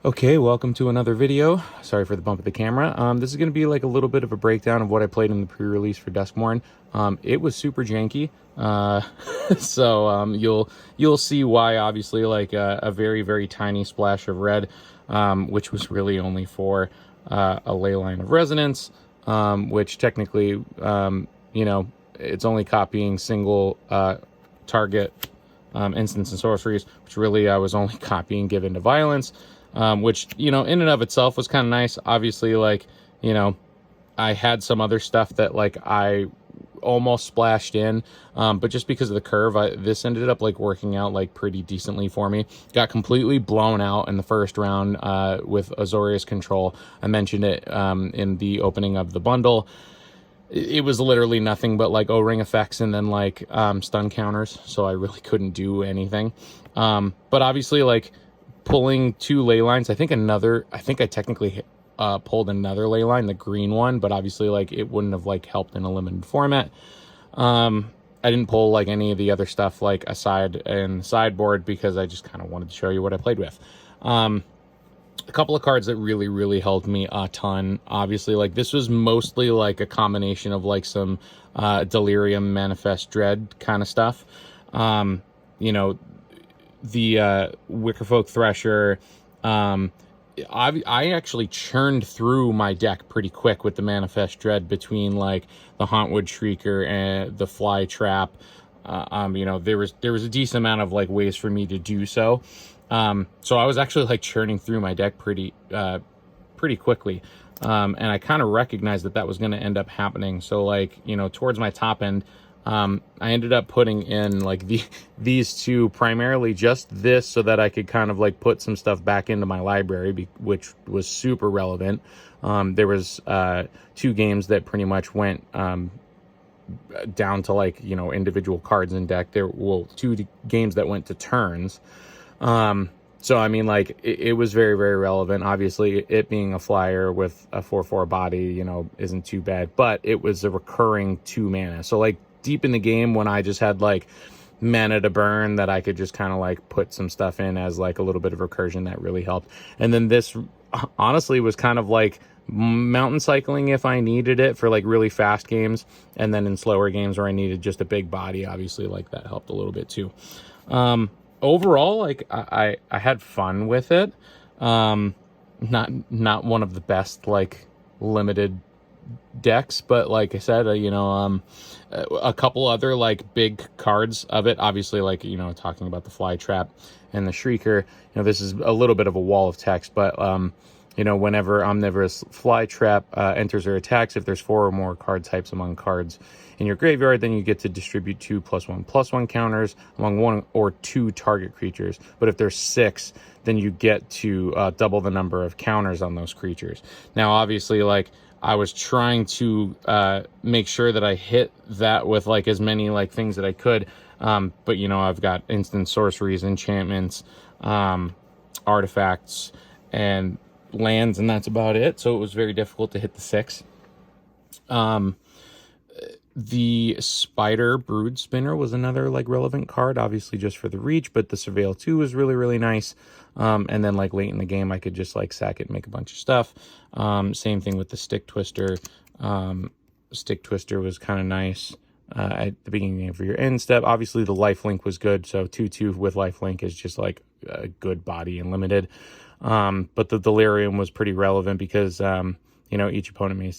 Okay, welcome to another video. Sorry for the bump of the camera. This is going to be like a little bit of a breakdown of what I played in the pre-release for Duskmourn. It was super janky, so you'll see why. Obviously, like a very tiny splash of red, which was really only for a ley line of resonance, which technically, it's only copying single target instants and sorceries, which really I was only copying Given to Violence. Which, in and of itself was kind of nice. Obviously, like, I had some other stuff that, like, I almost splashed in, but just because of the curve, this ended up, like, working out, like, pretty decently for me. Got completely blown out in the first round with Azorius Control. I mentioned it in the opening of the bundle. It was literally nothing but, like, O-ring effects and then, like, stun counters, so I really couldn't do anything. But obviously, like, pulling two ley lines, I think I technically pulled another ley line, the green one, but obviously, like, it wouldn't have, like, helped in a limited format. I didn't pull, like, any of the other stuff, like, aside in the sideboard, because I just kind of wanted to show you what I played with. A couple of cards that really helped me a ton. Obviously, like, this was mostly like a combination of, like, some Delirium, Manifest Dread kind of stuff. The Wickerfolk Thresher. I actually churned through my deck pretty quick with the Manifest Dread between, like, the Hauntwood Shrieker and the Fly Trap. There was a decent amount of, like, ways for me to do so. So I was actually, like, churning through my deck pretty quickly. And I kind of recognized that was going to end up happening. So, like, towards my top end, I ended up putting in, like, these two, primarily just this, so that I could kind of, like, put some stuff back into my library, which was super relevant. There was two games that pretty much went down to, like, individual cards in deck. There were two games that went to turns. So, I mean, like, it was very relevant. Obviously, it being a flyer with a 4/4 body, isn't too bad. But it was a recurring 2 mana. So, like, deep in the game, when I just had, like, mana to burn, that I could just kind of, like, put some stuff in as, like, a little bit of recursion, that really helped. And then this, honestly, was kind of like mountain cycling if I needed it for, like, really fast games. And then in slower games where I needed just a big body, obviously, like, that helped a little bit too. Overall, like, I had fun with it. Not one of the best, like, limited decks, but like I said, a couple other, like, big cards of it, obviously, like, talking about the Fly Trap and the Shrieker, this is a little bit of a wall of text, but whenever Omnivorous Fly Trap enters or attacks, if there's 4 or more card types among cards in your graveyard, then you get to distribute 2 +1/+1 counters among 1 or 2 target creatures. But if there's 6, then you get to double the number of counters on those creatures. Now, obviously, like, I was trying to make sure that I hit that with, like, as many, like, things that I could. But, I've got instant sorceries, enchantments, artifacts, and lands, and that's about it. So it was very difficult to hit the 6. The Spider Brood Spinner was another, like, relevant card, obviously just for the reach, but the Surveil 2 was really nice. And then, like, late in the game, I could just, like, sack it and make a bunch of stuff. Same thing with the Stick Twister. Stick Twister was kind of nice at the beginning of your end step. Obviously, the lifelink was good, so 2/2 with lifelink is just, like, a good body and limited. But the Delirium was pretty relevant because, each opponent may,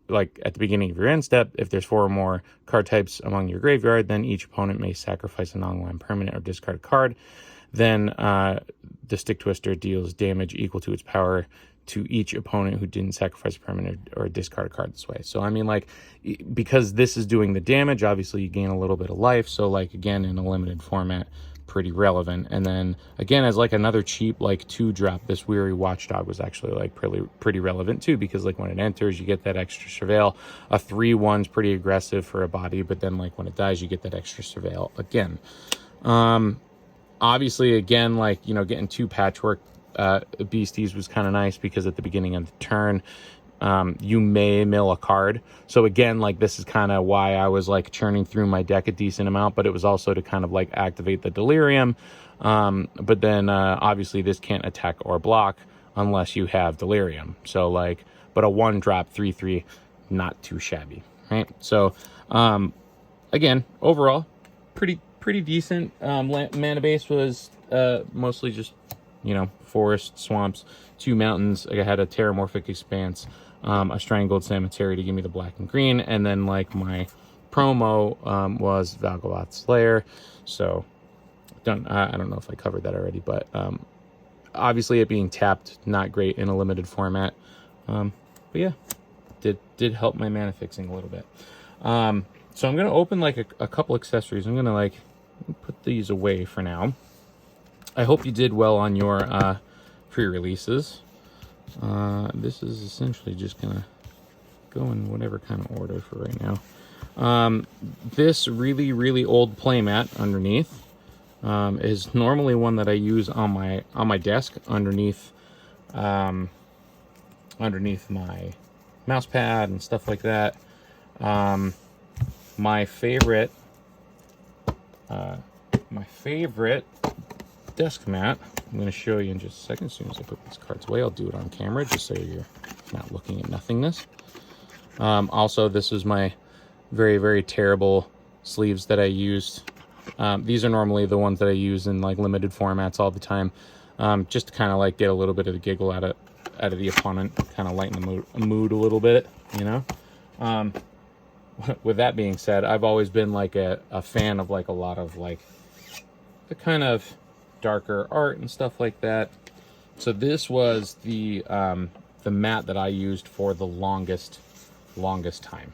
like, at the beginning of your end step, if there's 4 or more card types among your graveyard, then each opponent may sacrifice a non-land permanent or discard a card. Then the Stick Twister deals damage equal to its power to each opponent who didn't sacrifice a permanent or discard a card this way. So, I mean, like, because this is doing the damage, obviously you gain a little bit of life. So, like, again, in a limited format, pretty relevant. And then, again, as, like, another cheap, like, 2-drop, this Weary Watchdog was actually, like, pretty relevant too, because, like, when it enters, you get that extra Surveil. A 3/1's pretty aggressive for a body, but then, like, when it dies, you get that extra Surveil again. Obviously, again, like, getting 2 Patchwork Beasties was kind of nice, because at the beginning of the turn, you may mill a card. So again, like this is kind of why I was like churning through my deck a decent amount, but it was also to kind of like activate the delirium. But then obviously this can't attack or block unless you have delirium. So like, but a 1-drop 3/3, not too shabby, right? So again, overall, pretty decent. Mana base was mostly just, you know, forest, swamps, 2 mountains. I had a Terramorphic Expanse, a Strangled Cemetery to give me the black and green, and then like my promo was Valgavoth Slayer. So I don't know if I covered that already, but obviously it being tapped, not great in a limited format. But yeah, did help my mana fixing a little bit. So I'm gonna open like a couple accessories. I'm gonna like put these away for now. I hope you did well on your pre-releases. This is essentially just gonna go in whatever kind of order for right now. This really old playmat underneath is normally one that I use on my desk underneath my mouse pad and stuff like that. My favorite desk mat, I'm going to show you in just a second. As soon as I put these cards away, I'll do it on camera just so you're not looking at nothingness. Also, this is my very terrible sleeves that I used. These are normally the ones that I use in like limited formats all the time, just to kind of like get a little bit of the giggle out of the opponent, kind of lighten the mood a little bit, you know. With that being said, I've always been like a fan of like a lot of like the kind of darker art and stuff like that. So this was the mat that I used for the longest time.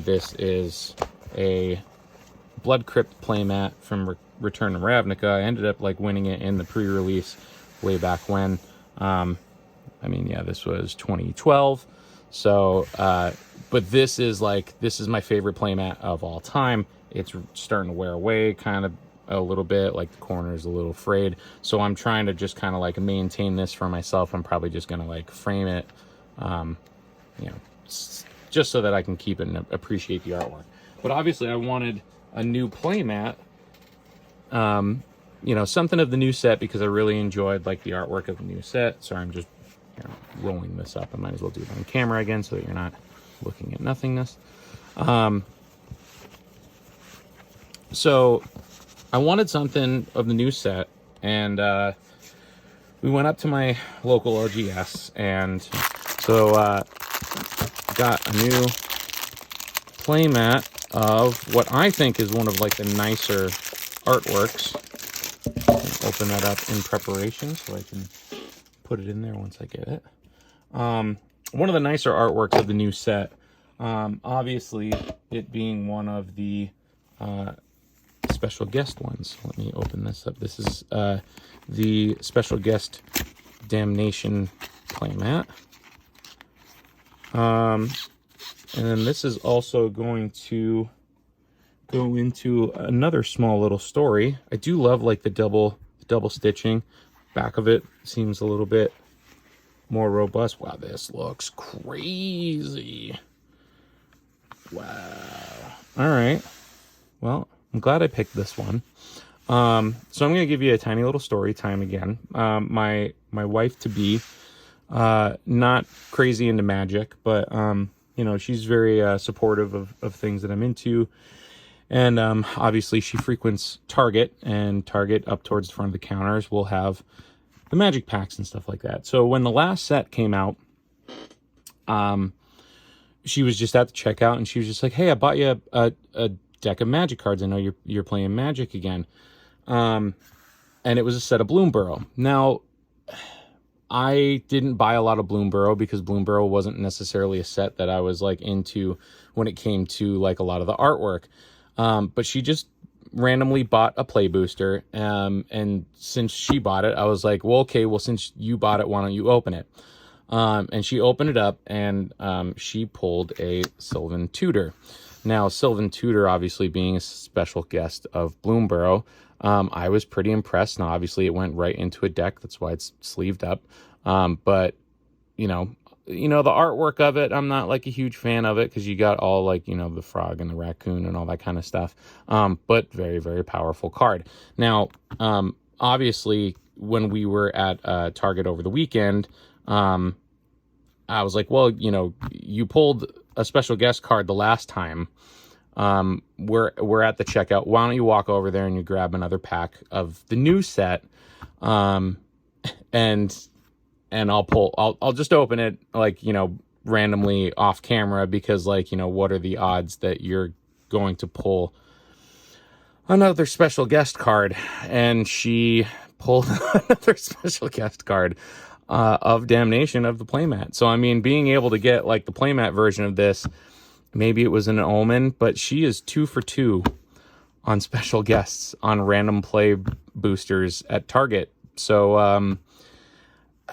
This is a Blood Crypt playmat from Return to Ravnica. I ended up like winning it in the pre-release way back when. I mean, yeah, this was 2012. So, but this is my favorite playmat of all time. It's starting to wear away kind of a little bit, like the corner is a little frayed. So I'm trying to just kind of like maintain this for myself. I'm probably just going to like frame it, you know, just so that I can keep it and appreciate the artwork. But obviously I wanted a new playmat, you know, something of the new set, because I really enjoyed like the artwork of the new set. Sorry, I'm just, you know, rolling this up. I might as well do it on camera again so that you're not looking at nothingness. So I wanted something of the new set, and we went up to my local OGS, and so got a new playmat of what I think is one of like the nicer artworks. Open that up in preparation so I can put it in there once I get it. One of the nicer artworks of the new set, obviously it being one of the special guest ones. Let me open this up. This is the special guest Damnation playmat. And then this is also going to go into another small little story. I do love like the double stitching. Back of it seems a little bit more robust. Wow, this looks crazy. Wow. All right. Well, I'm glad I picked this one. So I'm going to give you a tiny little story time again. My wife to be, not crazy into magic, but you know, she's very supportive of things that I'm into. And obviously she frequents Target, and Target up towards the front of the counters will have the magic packs and stuff like that. So when the last set came out, she was just at the checkout, and she was just like, hey, I bought you a deck of magic cards. I know you're playing magic again. And it was a set of Bloomburrow. Now, I didn't buy a lot of Bloomburrow because Bloomburrow wasn't necessarily a set that I was like into when it came to like a lot of the artwork. But she just randomly bought a play booster. And since she bought it, I was like, well, okay, well, since you bought it, why don't you open it? And she opened it up, and she pulled a Sylvan Tutor. Now, Sylvan Tutor, obviously being a special guest of Bloomburrow, I was pretty impressed. Now, obviously, it went right into a deck. That's why it's sleeved up. But, you know, you know, the artwork of it, I'm not like a huge fan of it because you got all like, you know, the frog and the raccoon and all that kind of stuff. But very, very powerful card. Now, obviously, when we were at Target over the weekend, I was like, well, you know, you pulled a special guest card the last time. We're at the checkout. Why don't you walk over there and you grab another pack of the new set? And I'll just open it, like, you know, randomly off camera, because, like, you know, what are the odds that you're going to pull another special guest card? And she pulled another special guest card of Damnation of the playmat. So, I mean, being able to get, like, the playmat version of this, maybe it was an omen, but she is 2 for 2 on special guests on random play boosters at Target. So,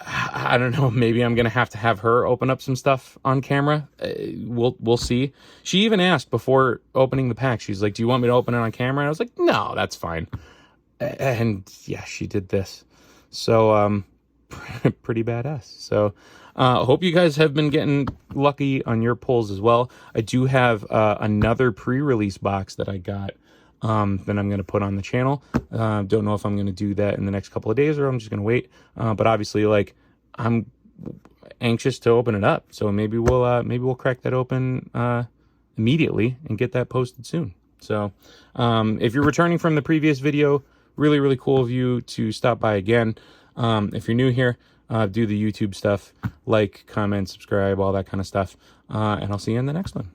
I don't know. Maybe I'm gonna have to have her open up some stuff on camera. We'll see. She even asked before opening the pack. She's like, "Do you want me to open it on camera?" And I was like, "No, that's fine." And yeah, she did this. So pretty badass. So hope you guys have been getting lucky on your pulls as well. I do have another pre-release box that I got. That I'm going to put on the channel. Don't know if I'm going to do that in the next couple of days or I'm just going to wait. But obviously, like, I'm anxious to open it up. So maybe we'll crack that open immediately and get that posted soon. So if you're returning from the previous video, really, really cool of you to stop by again. If you're new here, do the YouTube stuff, like, comment, subscribe, all that kind of stuff. And I'll see you in the next one.